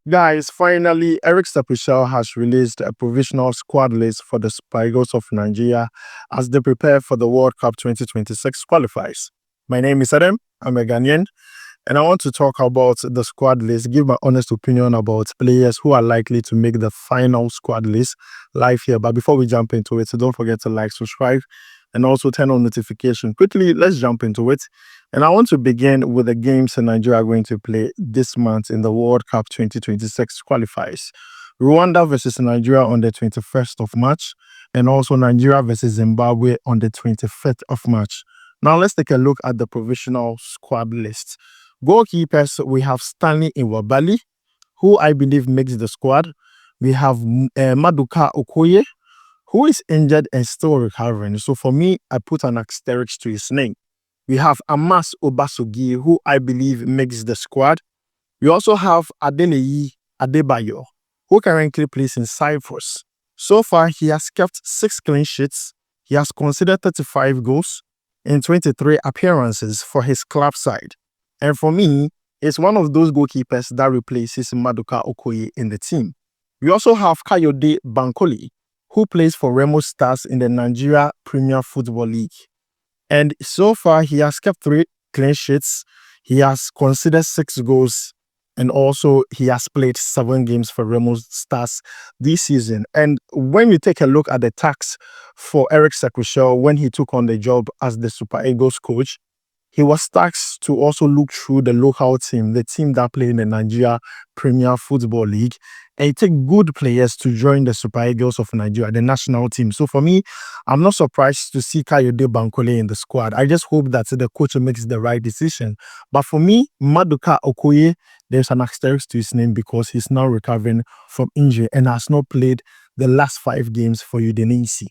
Guys, finally, Eric Sekou has released a provisional squad list for the Super Eagles of Nigeria as they prepare for the World Cup 2026 qualifiers. My name is Adam. I'm a Ghanaian, and I want to talk about the squad list, give my honest opinion about players who are likely to make the final squad list live here. But before we jump into it, so don't forget to like, subscribe, and also turn on notification. Quickly, let's jump into it. And I want to begin with the games Nigeria are going to play this month in the World Cup 2026 qualifiers. Rwanda versus Nigeria on the 21st of March, and also Nigeria versus Zimbabwe on the 25th of March. Now let's take a look at the provisional squad list. Goalkeepers, we have Stanley Nwabali, who I believe makes the squad. We have Maduka Okoye, who is injured and still recovering. So for me, I put an asterisk to his name. We have Amas Obasogie, who I believe makes the squad. We also have Adeleyi Adebayo, who currently plays in Cyprus. So far, he has kept 6 clean sheets. He has conceded 35 goals in 23 appearances for his club side. And for me, it's one of those goalkeepers that replaces Maduka Okoye in the team. We also have Kayode Bankole, who plays for Remo Stars in the Nigeria Premier Football League. And so far, he has kept 3 clean sheets. He has conceded 6 goals. And also, he has played 7 games for Remo Stars this season. And when we take a look at the tax for Eric Sekou when he took on the job as the Super Eagles coach, he was tasked to also look through the local team, the team that played in the Nigeria Premier Football League, and take good players to join the Super Eagles of Nigeria, the national team. So for me, I'm not surprised to see Kayode Bankole in the squad. I just hope that the coach makes the right decision. But for me, Maduka Okoye, there's an asterisk to his name because he's now recovering from injury and has not played the last 5 games for Udinese.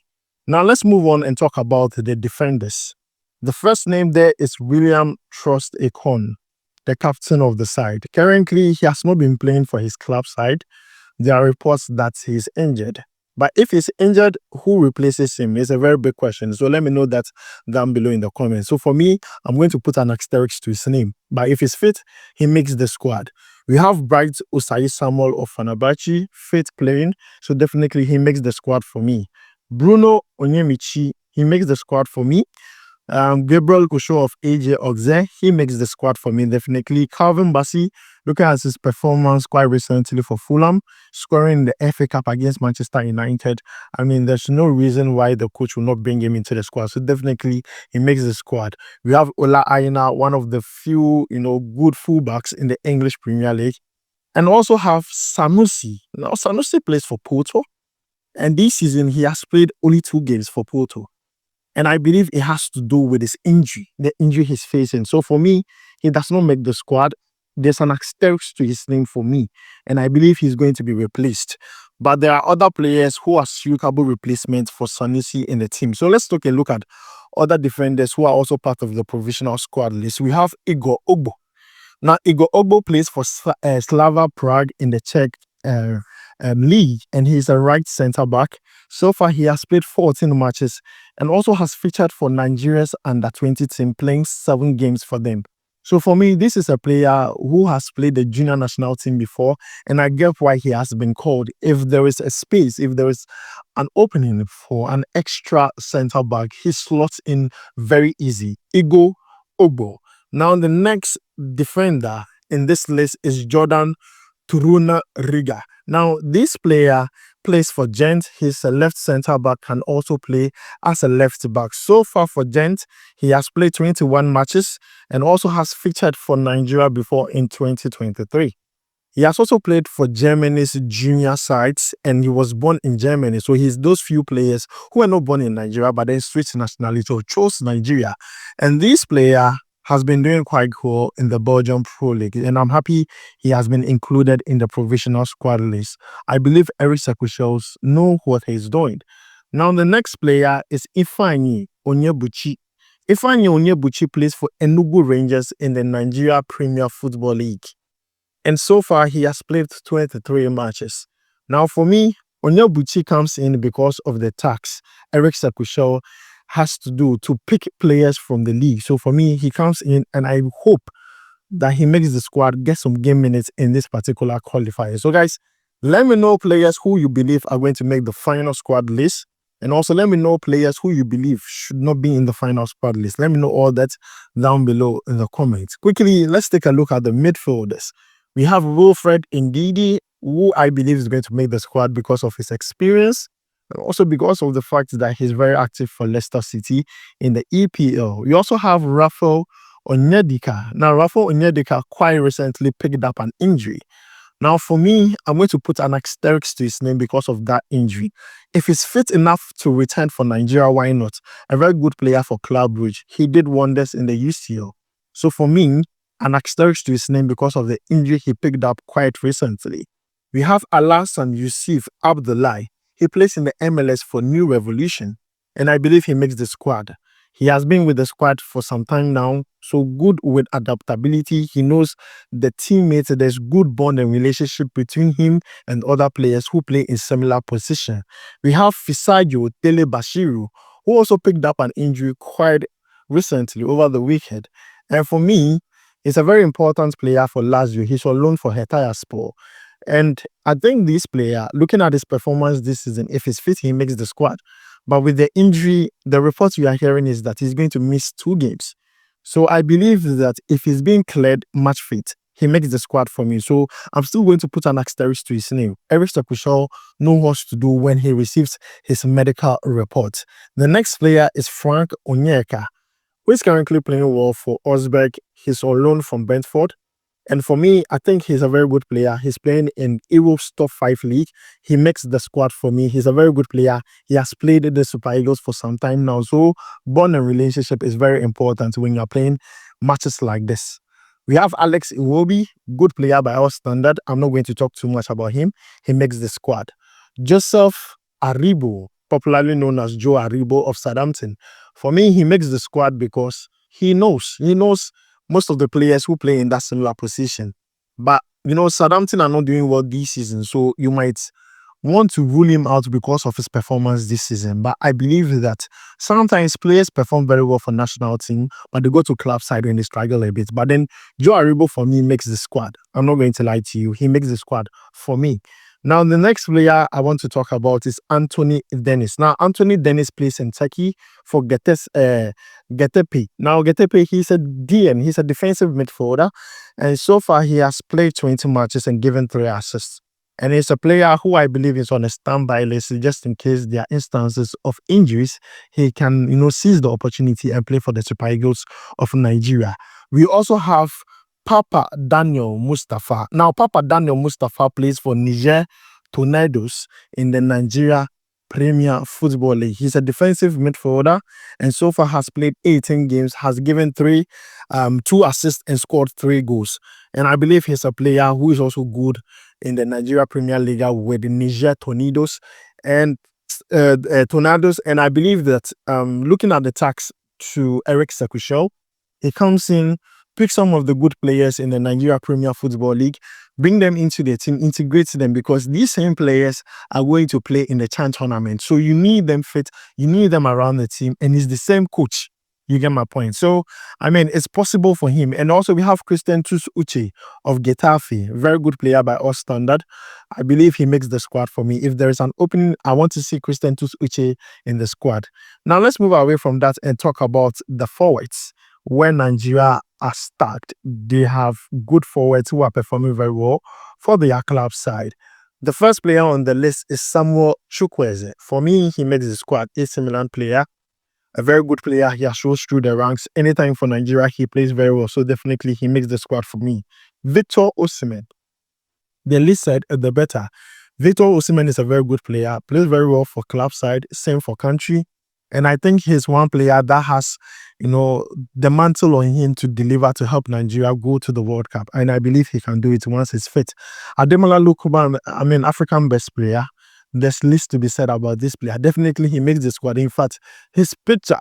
Now let's move on and talk about the defenders. The first name there is William Trust Ekong, the captain of the side. Currently, he has not been playing for his club side. There are reports that he's injured. But if he's injured, who replaces him is a very big question. So let me know that down below in the comments. So for me, I'm going to put an asterisk to his name. But if he's fit, he makes the squad. We have Bright Osayi Samuel of Fenerbahce, fit playing. So definitely he makes the squad for me. Bruno Onyemichi, he makes the squad for me. Gabriel Kusho of AJ Oxe, he makes the squad for me, definitely. Calvin Bassey, looking at his performance quite recently for Fulham, scoring the FA Cup against Manchester United. I mean, there's no reason why the coach will not bring him into the squad. So definitely, he makes the squad. We have Ola Aina, one of the few, good fullbacks in the English Premier League. And also have Sanusi. Now, Sanusi plays for Porto. And this season, he has played only 2 games for Porto. And I believe it has to do with his injury, the injury he's facing. So for me, he does not make the squad. There's an asterisk to his name for me. And I believe he's going to be replaced. But there are other players who are suitable replacements for Sanusi in the team. So let's take a look at other defenders who are also part of the provisional squad list. We have Igor Ogbo. Now, Igor Ogbo plays for Slava Prague in the Czech league, and he's a right centre back. So far, he has played 14 matches and also has featured for Nigeria's under-20 team, playing 7 games for them. So for me, this is a player who has played the junior national team before, and I get why he has been called. If there is a space, if there is an opening for an extra centre back, he slots in very easy. Igor Ogbo. Now, the next defender in this list is Jordan Turuna Riga. Now, this player plays for Gent. He's a left centre back, can also play as a left back. So far for Gent, he has played 21 matches and also has featured for Nigeria before in 2023. He has also played for Germany's junior sides, and he was born in Germany. So he's those few players who are not born in Nigeria, but then switched nationality or chose Nigeria. And this player has been doing quite cool in the Belgian Pro League, and I'm happy he has been included in the provisional squad list. I believe Eric Sekou knows what he's doing. Now, the next player is Ifeanyi Onyebuchi. Ifeanyi Onyebuchi plays for Enugu Rangers in the Nigeria Premier Football League. And so far, he has played 23 matches. Now, for me, Onyebuchi comes in because of the tax Eric Sekou has to do to pick players from the league. So for me, he comes in, and I hope that he makes the squad, get some game minutes in this particular qualifier. So, guys, let me know players who you believe are going to make the final squad list. And also let me know players who you believe should not be in the final squad list. Let me know all that down below in the comments. Quickly, let's take a look at the midfielders. We have Wilfred Ndidi, who I believe is going to make the squad because of his experience and also because of the fact that he's very active for Leicester City in the EPL. We also have Rafael Onyedika. Now, Rafael Onyedika quite recently picked up an injury. Now, for me, I'm going to put an asterisk to his name because of that injury. If he's fit enough to return for Nigeria, why not? A very good player for Club Brugge. He did wonders in the UCL. So for me, an asterisk to his name because of the injury he picked up quite recently. We have Alassane Yusuf Abdullahi. He plays in the MLS for New Revolution, and I believe he makes the squad. He has been with the squad for some time now, so good with adaptability. He knows the teammates. There's good bond and relationship between him and other players who play in similar position. We have Fisayo Tele Bashiru, who also picked up an injury quite recently over the weekend. And for me, he's a very important player for Lazio. He's on loan for Hatayspor. And I think this player, looking at his performance this season, if he's fit, he makes the squad. But with the injury, the reports we are hearing is that he's going to miss 2 games. So I believe that if he's being cleared match fit, he makes the squad for me. So I'm still going to put an asterisk to his name. Eric Stakushaw knows what to do when he receives his medical report. The next player is Frank Onyeka, who is currently playing well for Osberg. He's on loan from Brentford. And for me, I think he's a very good player. He's playing in Europe's top 5 league. He makes the squad for me. He's a very good player. He has played the Super Eagles for some time now. So bond and relationship is very important when you're playing matches like this. We have Alex Iwobi, good player by our standard. I'm not going to talk too much about him. He makes the squad. Joseph Aribo, popularly known as Joe Aribo of Southampton. For me, he makes the squad because he knows most of the players who play in that similar position. But, Southampton are not doing well this season, so you might want to rule him out because of his performance this season. But I believe that sometimes players perform very well for national team, but they go to club side when they struggle a bit. But then Joe Aribo, for me, makes the squad. I'm not going to lie to you. He makes the squad for me. Now, the next player I want to talk about is Anthony Dennis. Now, Anthony Dennis plays in Turkey for Getepe. Now, Getepe, he's a DM. He's a defensive midfielder. And so far, he has played 20 matches and given 3 assists. And he's a player who I believe is on a standby list just in case there are instances of injuries. He can, seize the opportunity and play for the Super Eagles of Nigeria. We also have Papa Daniel Mustafa. Now, Papa Daniel Mustafa plays for Niger Tornadoes in the Nigeria Premier Football League. He's a defensive midfielder and so far has played 18 games, has given 2 assists and scored 3 goals. And I believe he's a player who is also good in the Nigeria Premier League with the Niger Tornadoes and Tornadoes. And I believe that looking at the tax to Eric Sekou, he comes in, pick some of the good players in the Nigeria Premier Football League, bring them into the team, integrate them because these same players are going to play in the CHAN tournament. So you need them fit, you need them around the team, and it's the same coach. You get my point. So, it's possible for him. And also we have Christian Uche of Getafe, very good player by our standard. I believe he makes the squad for me. If there is an opening, I want to see Christian Uche in the squad. Now, let's move away from that and talk about the forwards. When Nigeria are stacked, they have good forwards who are performing very well for their club side. The first player on the list is Samuel Chukwueze. For me, he makes the squad. AC Milan player, a very good player. He has shows through the ranks. Anytime for Nigeria, he plays very well. So definitely he makes the squad for me. Victor Osimhen. The least said, the better. Victor Osimhen is a very good player. Plays very well for club side. Same for country. And I think he's one player that has, the mantle on him to deliver to help Nigeria go to the World Cup. And I believe he can do it once he's fit. Ademola Lookman, African best player. There's least to be said about this player. Definitely he makes the squad. In fact, his picture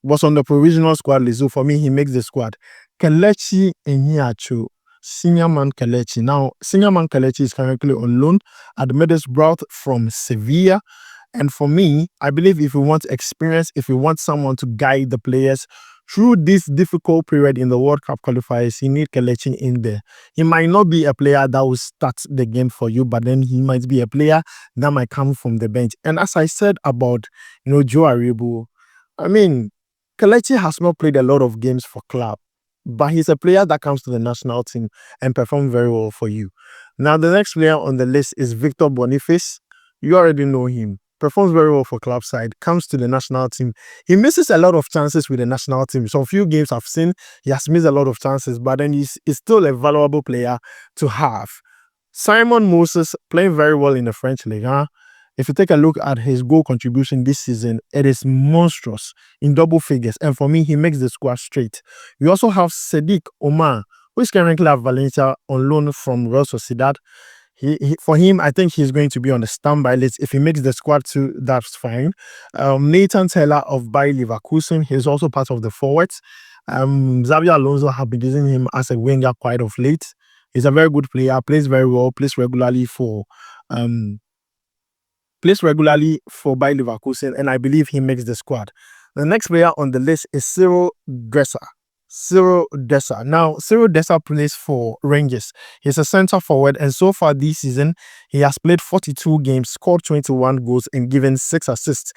was on the provisional squad list. So for me, he makes the squad. Kelechi Iheanacho, senior man Kelechi. Now, senior man Kelechi is currently on loan at Middlesbrough from Sevilla. And for me, I believe if we want experience, if we want someone to guide the players through this difficult period in the World Cup qualifiers, you need Kelechi in there. He might not be a player that will start the game for you, but then he might be a player that might come from the bench. And as I said about, Joe Aribo, I mean, Kelechi has not played a lot of games for club, but he's a player that comes to the national team and performs very well for you. Now, the next player on the list is Victor Boniface. You already know him. Performs very well for club side, comes to the national team. He misses a lot of chances with the national team. So a few games I've seen, he has missed a lot of chances, but then he's still a valuable player to have. Simon Moses playing very well in the French League. If you take a look at his goal contribution this season, it is monstrous in double figures. And for me, he makes the squad straight. We also have Sadiq Omar, who is currently at Valencia on loan from Real Sociedad. For him, I think he's going to be on the standby list. If he makes the squad too, that's fine. Nathan Taylor of Bayer Leverkusen, he's also part of the forwards. Xabi Alonso have been using him as a winger quite of late. He's a very good player, plays very well, plays regularly for Bayer Leverkusen, and I believe he makes the squad. The next player on the list is Cyril Dresser. Now, Cyril Dresser plays for Rangers. He's a center forward, and so far this season, he has played 42 games, scored 21 goals, and given 6 assists.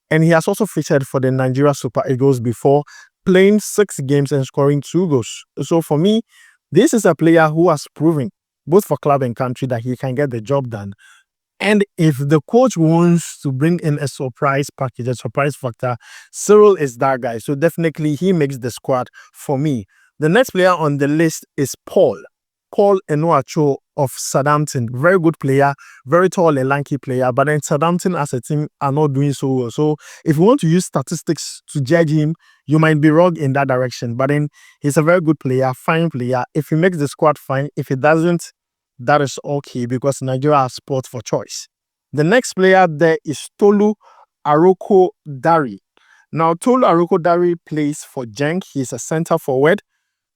And he has also featured for the Nigeria Super Eagles before, playing 6 games and scoring 2 goals. So for me, this is a player who has proven, both for club and country, that he can get the job done. And if the coach wants to bring in a surprise package, a surprise factor, Cyril is that guy. So definitely he makes the squad for me. The next player on the list is Paul Enuacho of Southampton. Very good player, very tall and lanky player. But then Southampton as a team are not doing so well. So if you want to use statistics to judge him, you might be wrong in that direction. But then he's a very good player, fine player. If he makes the squad, fine. If he doesn't, that is okay because Nigeria has sport for choice. The next player there is Tolu Aroko Dari. Now, Tolu Aroko Dari plays for Genk. He's a center forward.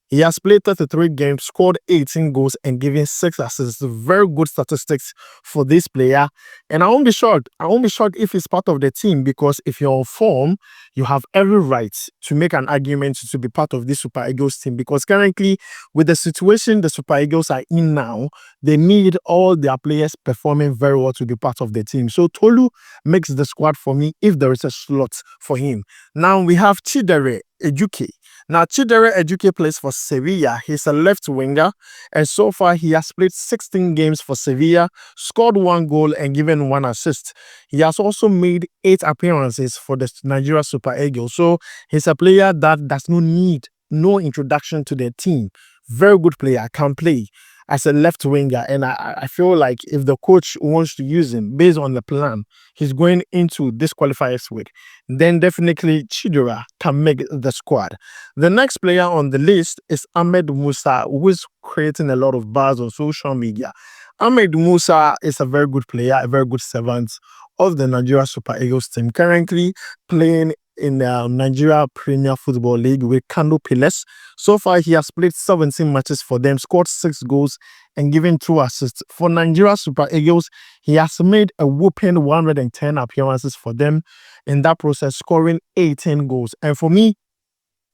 He has played 33 games, scored 18 goals, and given 6 assists. Very good statistics for this player. And I won't be shocked. I won't be shocked if he's part of the team because if you're on form, you have every right to make an argument to be part of this Super Eagles team because currently, with the situation the Super Eagles are in now, they need all their players performing very well to be part of the team. So Tolu makes the squad for me if there is a slot for him. Now we have Chidere Ejuke. Now, Chidere Ejuke plays for Sevilla. He's a left winger, and so far he has played 16 games for Sevilla, scored 1 goal and given 1 assist. He has also made 8 appearances for the Nigeria Super Eagles. So he's a player that does not need no introduction to the team. Very good player, can play as a left winger, and I feel like if the coach wants to use him based on the plan he's going into this qualifiers with, then definitely Chidera can make the squad. The next player on the list is Ahmed Musa, who is creating a lot of buzz on social media. Ahmed Musa is a very good player, a very good servant of the Nigeria Super Eagles team, currently playing in the Nigeria Premier Football League with Kano Pillars. So far, he has played 17 matches for them, scored 6 goals, and given 2 assists. For Nigeria Super Eagles, he has made a whopping 110 appearances for them, in that process, scoring 18 goals. And for me,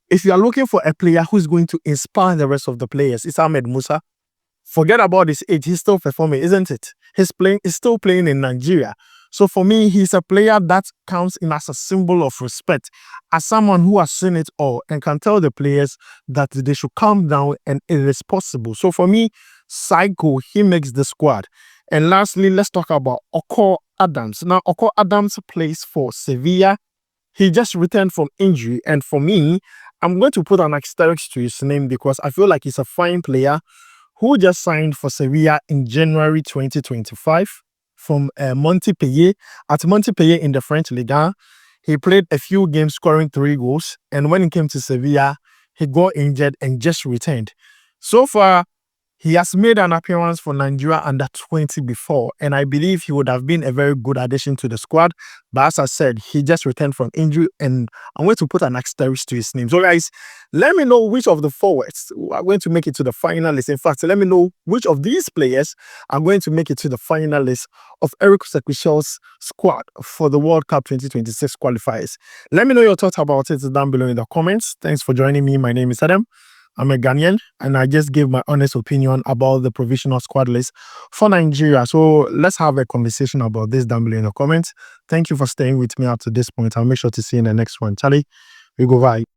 if you are looking for a player who's going to inspire the rest of the players, it's Ahmed Musa. Forget about his age, he's still performing, isn't it? He's still playing in Nigeria. So for me, he's a player that counts in as a symbol of respect, as someone who has seen it all and can tell the players that they should calm down and it is possible. So for me, Sekou, he makes the squad. And lastly, let's talk about Oko Adams. Now, Oko Adams plays for Sevilla. He just returned from injury. And for me, I'm going to put an asterisk to his name because I feel like he's a fine player who just signed for Sevilla in January 2025. From Montpellier. At Montpellier in the French Ligue 1, he played a few games scoring 3 goals. And when he came to Sevilla, he got injured and just returned. So far, He has made an appearance for Nigeria under 20 before, and I believe he would have been a very good addition to the squad. But as I said, he just returned from injury, and I'm going to put an asterisk to his name. So, guys, let me know which of the forwards are going to make it to the final list. In fact, let me know which of these players are going to make it to the final list of Eric Chelle'S squad for the World Cup 2026 qualifiers. Let me know your thoughts about it down below in the comments. Thanks for joining me. My name is Adam. I'm a Ghanaian, and I just gave my honest opinion about the provisional squad list for Nigeria. So let's have a conversation about this down below in the comments. Thank you for staying with me up to this point. I'll make sure to see you in the next one. Charlie, we go bye.